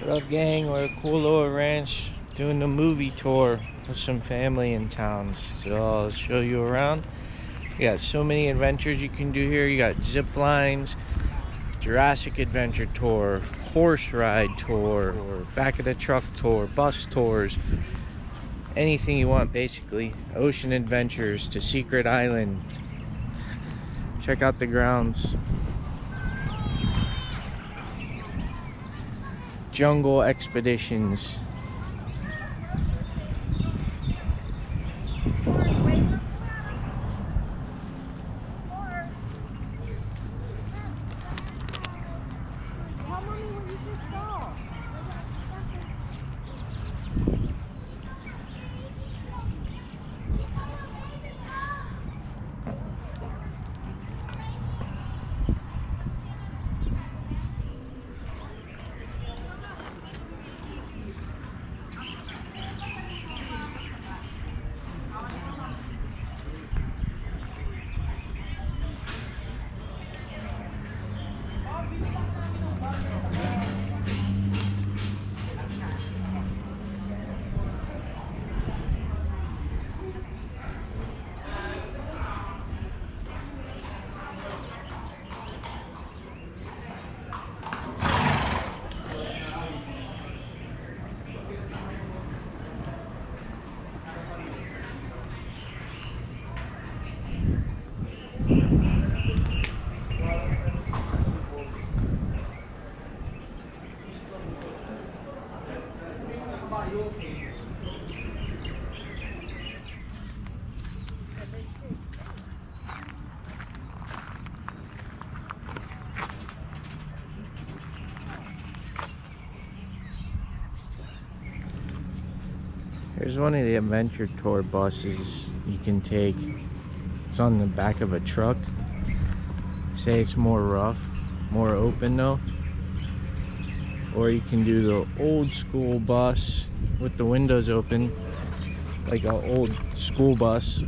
What up, gang? We're at Kualoa Ranch doing the movie tour with some family in town. So I'll show you around. You got so many adventures you can do here. You got zip lines, Jurassic Adventure Tour, horse ride tour, or back of the truck tour, bus tours, anything you want basically. Ocean adventures to Secret Island. Check out the grounds. Jungle expeditions. Here's one of the adventure tour buses you can take. It's on the back of a truck. Say it's more rough, more open though. Or you can do the old school bus with the windows open, like an old school bus.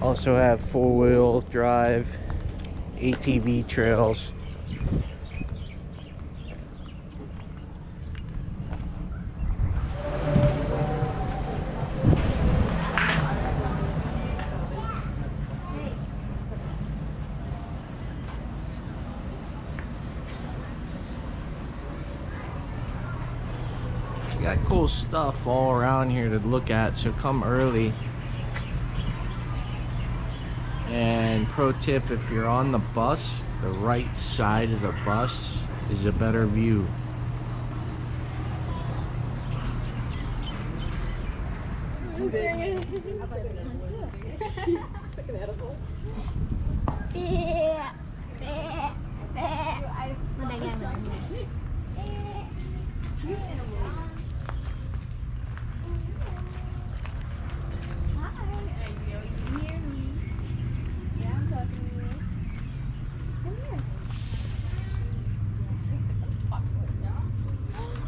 Also have four-wheel drive ATV trails. Got cool stuff all around here to look at, so come early. And pro tip, if you're on the bus, the right side of the bus is a better view.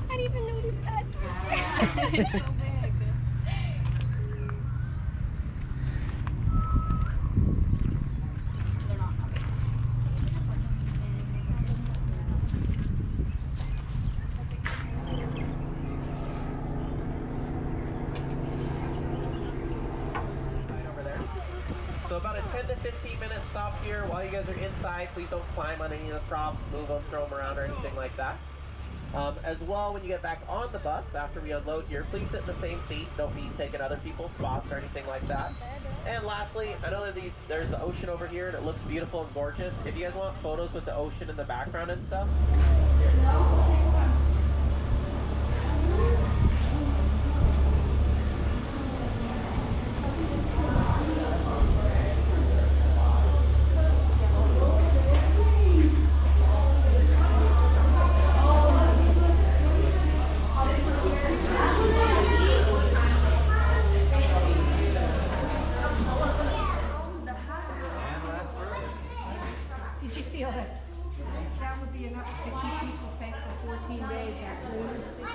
I didn't even notice that. It's so big. So about a 10 to 15 minute stop here. While you guys are inside, please don't climb on any of the props, move them, throw them around or anything like that. As well, when you get back on the bus after we unload here, please sit in the same seat. Don't be taking other people's spots or anything like that. And lastly, I know that there's the ocean over here and it looks beautiful and gorgeous. If you guys want photos with the ocean in the background and stuff, Did you feel that that would be enough to keep people safe for 14 days after?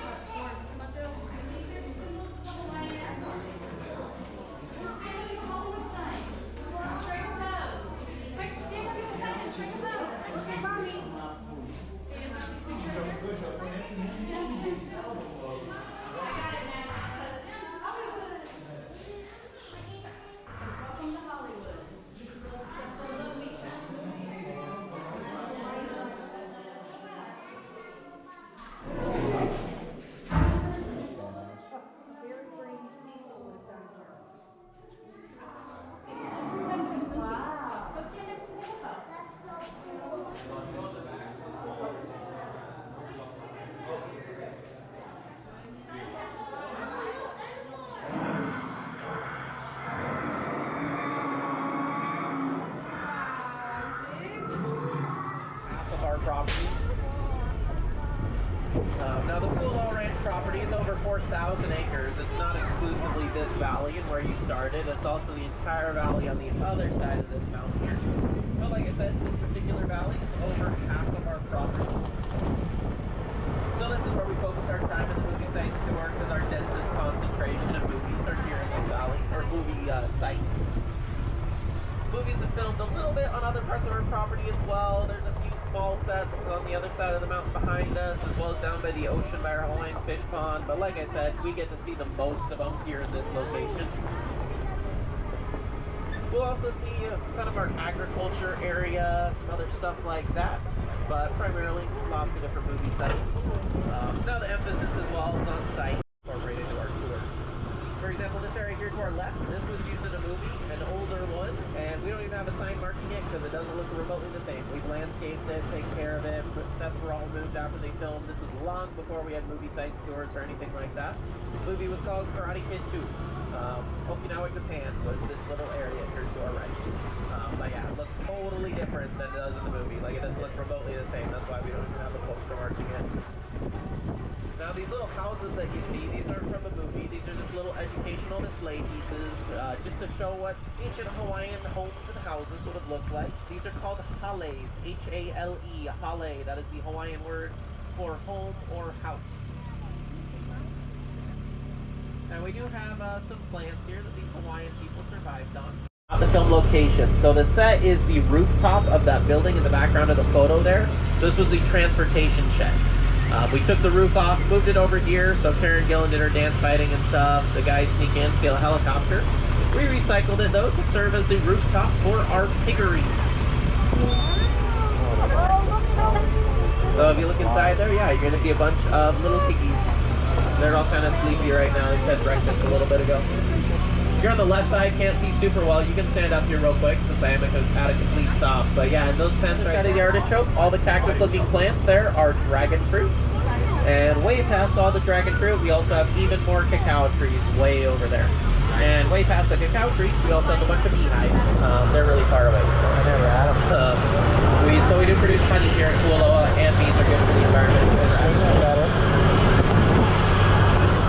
property. Now the Kualoa Ranch property is over 4,000 acres. It's not exclusively this valley and where you started. It's also the entire valley on the other side of this mountain here. But like I said, this particular valley is over half of our property. So this is where we focus our time in the movie sites tour, because our densest concentration of movies are here in this valley, or movie sites. Movies have filmed a little bit on other parts of our property as well. There's a few small sets on the other side of the mountain behind us, as well as down by the ocean by our Hawaiian fish pond. But like I said, we get to see the most of them here in this location. We'll also see kind of our agriculture area, some other stuff like that, but primarily lots of different movie sites. Now the emphasis as well is on site incorporated into our tour. For example, this area here to our left, this was used in a movie, an older one, and we don't even have a sign marking it because it doesn't look remotely the same. We've landscaped it, taken care of it, sets were all moved after they filmed. This was long before we had movie sites tours or anything like that. The movie was called Karate Kid 2. Okinawa, Japan was this little area here to our right. But yeah, it looks totally different than it does in the movie. Like, it doesn't look remotely the same. That's why we don't even have a poster marking it. Now these little houses that you see, these aren't from a movie. These are just little educational display pieces, just to show what ancient Hawaiian homes and houses would have looked like. These are called hales, H-A-L-E, hale. That is the Hawaiian word for home or house. Now we do have some plants here that the Hawaiian people survived on. The film location. So the set is the rooftop of that building in the background of the photo there. So this was the transportation shed. We took the roof off, moved it over here, so Karen Gillan did her dance fighting and stuff. The guys sneak in, steal a helicopter. We recycled it though to serve as the rooftop for our piggery. So if you look inside there, yeah, you're gonna see a bunch of little piggies. They're all kind of sleepy right now. They had breakfast a little bit ago. If you're on the left side, can't see super well, you can stand up here real quick since I am at a complete stop. But yeah, in those pens right there, the artichoke, all the cactus looking plants there are dragon fruit. And way past all the dragon fruit, we also have even more cacao trees way over there. And way past the cacao trees, we also have a bunch of beehives. They're really far away. I never had them. So we do produce honey here in Kualoa, and bees are good for the environment.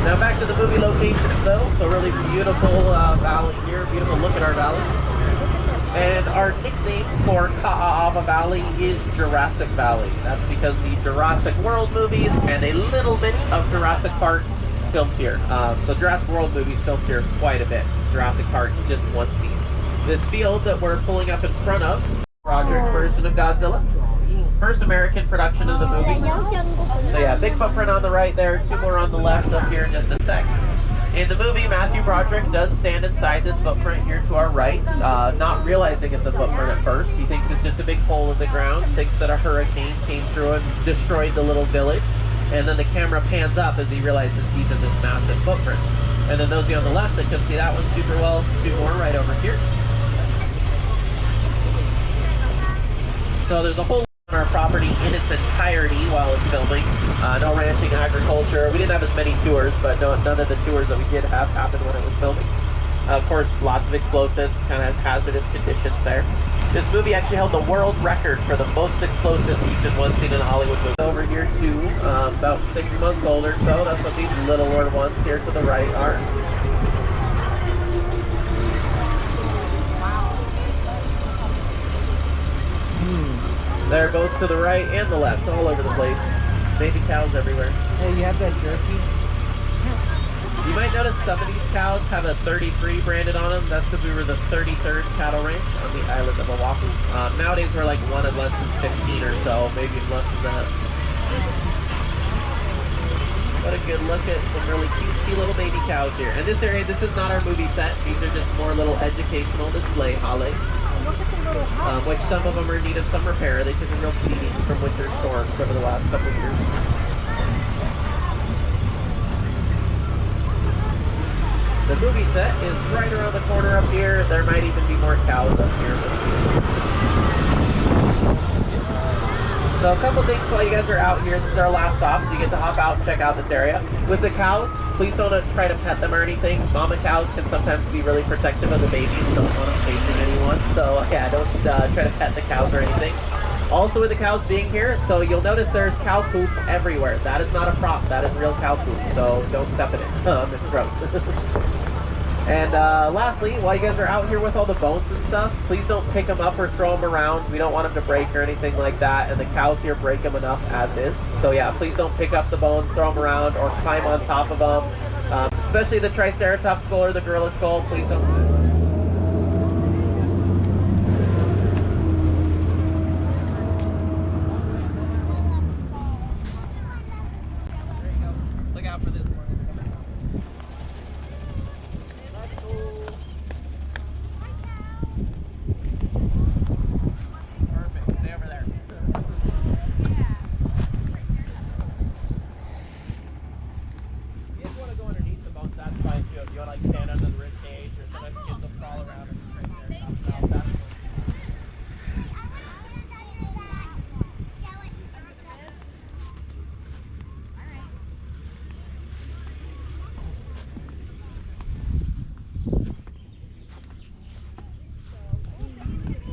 Now back to the movie location itself. So really beautiful valley here, beautiful look at our valley. And our nickname for Ka'aava Valley is Jurassic Valley. That's because the Jurassic World movies and a little bit of Jurassic Park filmed here. So Jurassic World movies filmed here quite a bit. Jurassic Park, just one scene. This field that we're pulling up in front of, Roderick version of Godzilla. First American production of the movie. So yeah, big footprint on the right there, two more on the left up here in just a sec. In the movie, Matthew Broderick does stand inside this footprint here to our right, not realizing it's a footprint at first. He thinks it's just a big hole in the ground, thinks that a hurricane came through and destroyed the little village. And then the camera pans up as he realizes he's in this massive footprint. And then those of you on the left that couldn't see that one super well, two more right over here. So there's a whole on our property in its entirety while it's filming. No ranching, agriculture. We didn't have as many tours, but none of the tours that we did have happened when it was filming. Of course, lots of explosives, kind of hazardous conditions there. This movie actually held the world record for the most explosives used in one scene in a Hollywood movie. Over here too, about 6 months old or so. That's what these littler ones here to the right are. There, both to the right and the left, all over the place. Baby cows everywhere. Hey, you have that jerky? You might notice some of these cows have a 33 branded on them. That's because we were the 33rd cattle ranch on the island of Oahu. Nowadays we're like one of less than 15 or so, maybe less than that. What a good look at some really cutesy little baby cows here. And this area, this is not our movie set. These are just more little educational display hales. Which some of them are in need of some repair. They took a real beating from winter storms over the last couple of years. The movie set is right around the corner up here. There might even be more cows up here. So a couple things while you guys are out here. This is our last stop, so you get to hop out and check out this area. With the cows, please don't try to pet them or anything. Mama cows can sometimes be really protective of the babies, don't want them chasing anyone. So yeah, don't try to pet the cows or anything. Also with the cows being here, so you'll notice there's cow poop everywhere. That is not a prop, that is real cow poop, so don't step in it. It's gross. And lastly, while you guys are out here with all the bones and stuff, please don't pick them up or throw them around. We don't want them to break or anything like that, and the cows here break them enough as is. So yeah, please don't pick up the bones, throw them around, or climb on top of them. Especially the Triceratops skull or the gorilla skull, please don't.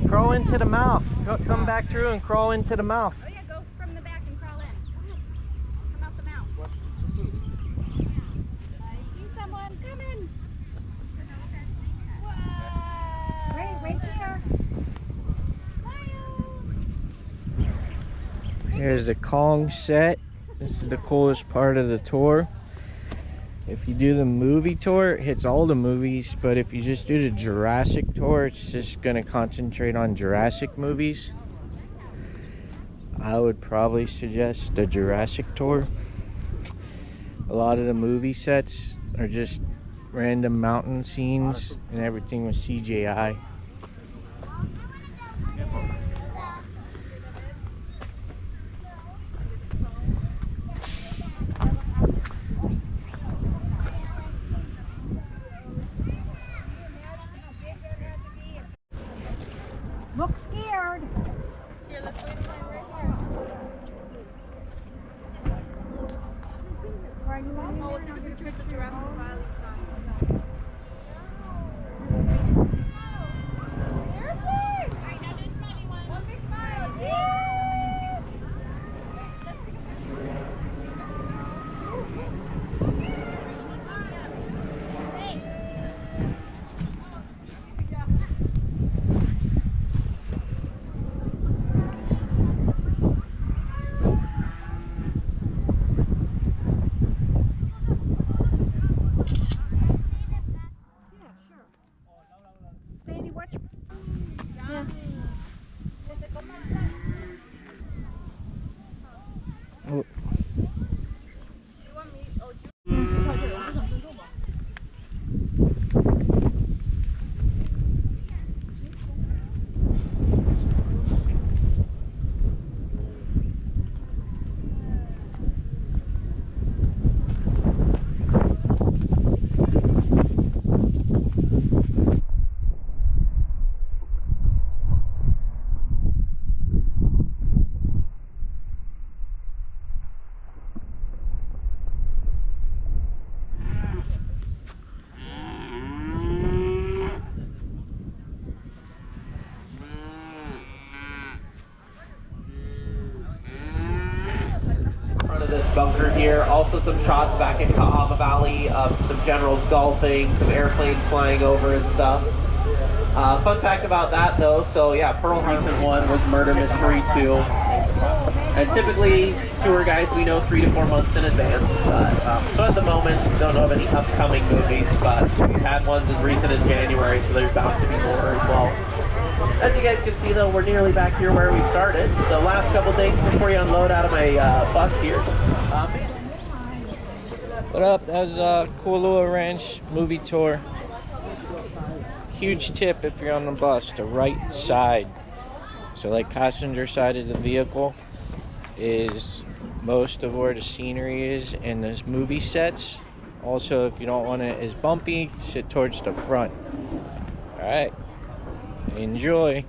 Crawl into the mouth. Come back through and crawl into the mouth. Oh yeah, go from the back and crawl in. Come out the mouth. I see someone coming. Whoa. Right there. Here's the Kong set. This is the coolest part of the tour. If you do the movie tour, it hits all the movies, but if you just do the Jurassic tour, it's just going to concentrate on Jurassic movies. I would probably suggest the Jurassic tour. A lot of the movie sets are just random mountain scenes and everything was CGI. Look scared. Here, let's wait a line right here. Oh, we'll take a picture with the Jurassic Valley sign. Alright, now do a smiley one. One big smile. Yay! Let's take a picture. Hey! Sadie, watch. Yeah. Oh. You want me? Oh, This bunker here. Also some shots back in Kualoa Valley of some generals golfing, some airplanes flying over and stuff. Fun fact about that though, so yeah, Pearl recent one was Murder Mystery 2. And typically tour guides we know 3 to 4 months in advance, but so at the moment don't know of any upcoming movies, but we've had ones as recent as January, so there's bound to be more as well. As you guys can see though, we're nearly back here where we started. So last couple things before you unload out of my bus here. What up? That was Kualoa Ranch movie tour. Huge tip if you're on the bus, the right side. So like passenger side of the vehicle is most of where the scenery is and the movie sets. Also, if you don't want it as bumpy, sit towards the front. Alright. Enjoy.